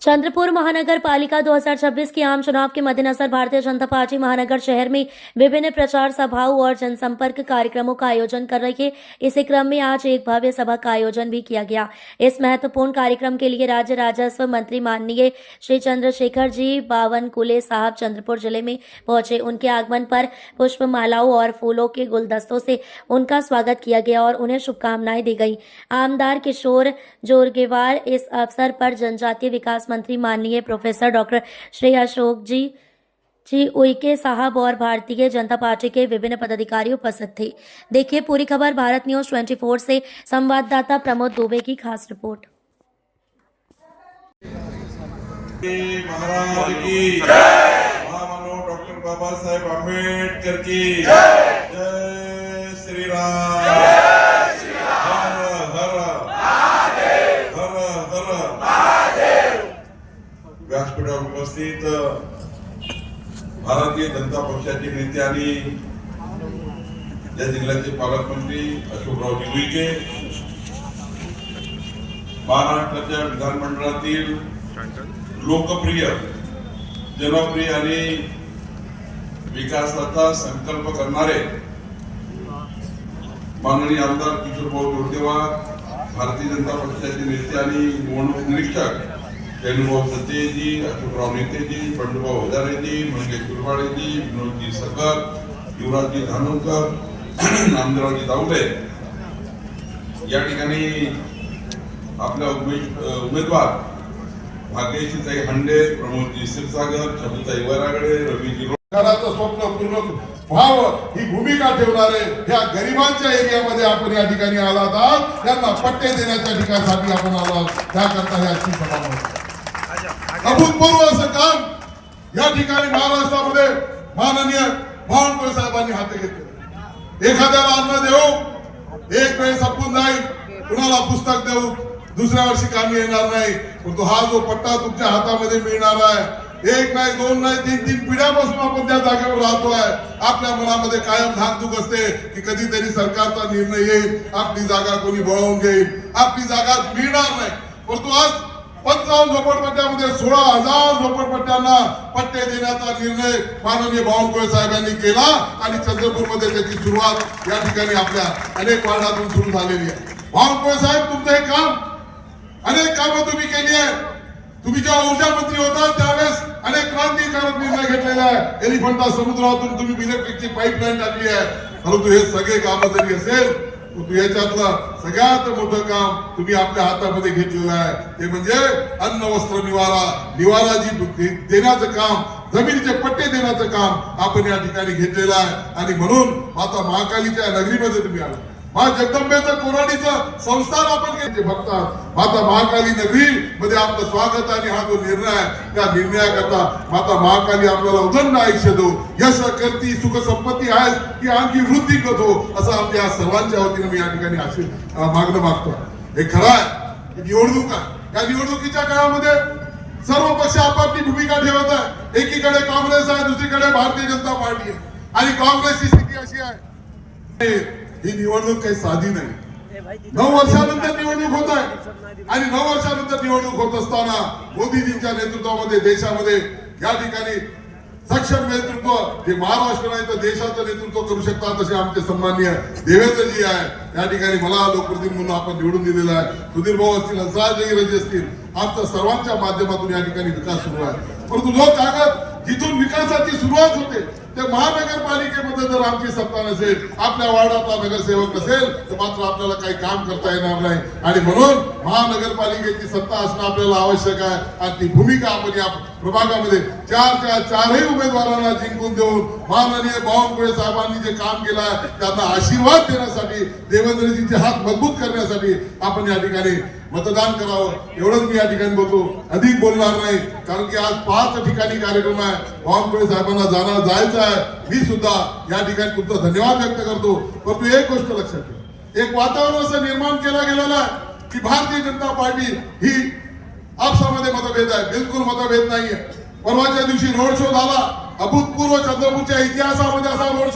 चंद्रपुर महानगर पालिका 2026 के आम चुनाव के मद्देनजर भारतीय जनता पार्टी महानगर शहर में विभिन्न प्रचार सभाओं और जनसंपर्क कार्यक्रमों का आयोजन कर रही है। इसी क्रम में आज एक भव्य सभा का आयोजन भी किया गया। इस महत्वपूर्ण कार्यक्रम के लिए राज्य राजस्व मंत्री माननीय श्री चंद्रशेखर जी बावनकुले साहब चंद्रपुर जिले में पहुंचे। उनके आगमन पर पुष्प मालाओं और फूलों के गुलदस्तों से उनका स्वागत किया गया और उन्हें शुभकामनाएं दी गई। आमदार किशोर जोरगेवार इस अवसर पर जनजातीय विकास मंत्री माननीय प्रोफेसर डॉक्टर श्री अशोक जी उइके साहब और भारतीय जनता पार्टी के विभिन्न पदाधिकारी उपस्थित थे। देखिए पूरी खबर भारत न्यूज 24 से संवाददाता प्रमोद दुबे की खास रिपोर्ट। महाराज की जय। महामानव डॉक्टर बाबा साहेब आंबेडकर की जय। जय श्री राम। जय श्री राम। हर हर महादेव। हर हर महादेव। व्यासपीठावर उपस्थित भारतीय जनता पक्षाचे नेते आणि या जिल्ह्याचे पालकमंत्री अशोकरावजी उईके, महाराष्ट्राच्या विधानमंडळातील लोकप्रिय जनप्रिय आणि विकासाचा संकल्प करणारे माननीय आमदार किशोरभाऊ जोरगेवार, भारतीय जनता पक्षाचे नेते आणि निवडणूक निरीक्षक भाऊ सतेजी, अशोकराव नेतेजी, बंडूभाऊ हजारेजी, मंगेश कुलवाडेजी, विनोदजी सरकर, युवराजजी धानोरकर, नामदेवरावजी दाऊले या ठिकाणी आपल्या उमेदवार भाग्यश्रीताई हंडे, प्रमोदजी क्षीरसागर, छबिताई वरागडे, रवीजी घराचं स्वप्न पूर्ण व्हावं ही भूमिका ठेवणारे ह्या गरिबांच्या एरियामध्ये आपण या ठिकाणी आलात आहात। त्यांना पट्टे देण्याच्या ठिकाणासाठी आपण आलात। त्याकरता ही आजची सभा अभूतपूर्व असं काम या ठिकाणी महाराष्ट्रामध्ये माननीय बावनकुळे साहेबांनी हाती घेतलं। एखाद्याला अन्न देऊ, एक वेळ संपून जाईल, कुणाला पुस्तक देऊ, दुसऱ्या वर्षी कामी येणार नाही, परंतु हा जो पट्टा तुमच्या हातामध्ये मिळणार आहे, एक नाही, दोन नाही, तीन पिढ्यापासून आपण त्या जागेवर राहतोय। आपल्या मनामध्ये कायम धाकधूक असते की कधीतरी सरकारचा निर्णय येईल, आपली जागा कोणी बळवून घेईल, आपली जागा मिळणार नाही। परंतु आज 55 झोपडपट्ट्यामध्ये 16,000 झोपडपट्ट्यांना पट्टे देण्याचा निर्णय माननीय बावनकुळे साहेबांनी केला आणि चंद्रपूरमध्ये त्याची सुरुवात या ठिकाणी आपल्या अनेक वार्डातून सुरू झालेली आहे। बावनकुळे साहेब, तुमचं हे काम, अनेक कामं तुम्ही केली आहे। तुम्ही जेव्हा ऊर्जा मंत्री होता त्यावेळेस अनेक क्रांतिकारक निर्णय घेतलेला आहे। एलिफंटा समुद्रातून तुम्ही इलेक्ट्रिकची पाईपलाईन टाकली आहे। परंतु हे सगळे कामं जरी असेल, परंतु याच्यातलं सगळ्यात मोठं काम तुम्ही आपल्या हातामध्ये घेतलेलं आहे, ते म्हणजे अन्न वस्त्र निवारा जी देण्याचं काम, जमिनीचे पट्टे देण्याचं काम आपण या ठिकाणी घेतलेलं आहे। आणि म्हणून माता महाकालीच्या नगरीमध्ये तुम्ही आला, माँ जगदंबेचं कोराडीचं संस्थान आपण बघतात। माता महाकाली नगरी मध्ये आपलं स्वागत आणि हा जो निर्णय आहे, त्या निर्णयाकरता माता महाकाली आपल्याला उदंड आयुष्य दो, यश कीर्ती सुख संपत्ती आहे की आणखी वृद्धी करतो, असं आमच्या सर्वांच्या वतीने मी या ठिकाणी मागणं मागतो। हे खरं आहे, निवडणूक आहे, या निवडणुकीच्या काळामध्ये सर्व पक्ष आपापली भूमिका ठेवत आहे। एकीकडे काँग्रेस आहे, दुसरीकडे भारतीय जनता पार्टी आहे आणि काँग्रेसची स्थिती अशी आहे, ही निवडणूक काही साधी नाही। 9 वर्षानंतर निवडणूक होत आहे आणि 9 वर्षानंतर निवडणूक होत असताना मोदीजींच्या नेतृत्वामध्ये देशामध्ये या ठिकाणी सक्षम नेतृत्व जे महाराष्ट्र नाही तर देशाचं नेतृत्व करू शकतात असे आमचे सन्माननीय देवेंद्रजी आहे। या ठिकाणी मला लोकप्रतिनिधी म्हणून आपण निवडून दिलेला आहे। सुधीर भाऊ असतील, हंसराजजी असतील, आमच्या सर्वांच्या माध्यमातून या ठिकाणी विकास सुरू आहे। परंतु जो कागद जिथून विकासाची सुरुवात होते ते महानगरपालिकेमध्ये जर आमची सत्ता नसेल, आपल्या वार्डातला नगरसेवक नसेल, तर मात्र आपल्याला काही काम करता येणार नाही। आणि म्हणून महानगरपालिकेची सत्ता असणं आपल्याला आवश्यक आहे आणि ती भूमिका आपण या प्रभागामध्ये चारही उमेदवारांना जिंकून देऊन माननीय बावनकुळे साहेबांनी जे काम केलं आहे त्यांना आशीर्वाद देण्यासाठी, देवेंद्रजींचे हात मजबूत करण्यासाठी आपण या ठिकाणी मतदान करावं, एवढंच मी या ठिकाणी बोलतो। अधिक बोलणार नाही, कारण की आज 5 ठिकाणी कार्यक्रम आहे। बावनकुळे साहेबांना जायचं आहे। मी सुद्धा या ठिकाणी तुमचा धन्यवाद व्यक्त करतो। परंतु एक गोष्ट लक्षात ठेवा, एक वातावरण असं निर्माण केलं गेलेलं आहे की भारतीय जनता पार्टी ही आपसामध्ये मतभेद आहे। बिलकुल मतभेद नाहीये। परवाच्या दिवशी रोड शो झाला, अभूतपूर्व चंद्रपूरच्या इतिहासामध्ये असा रोड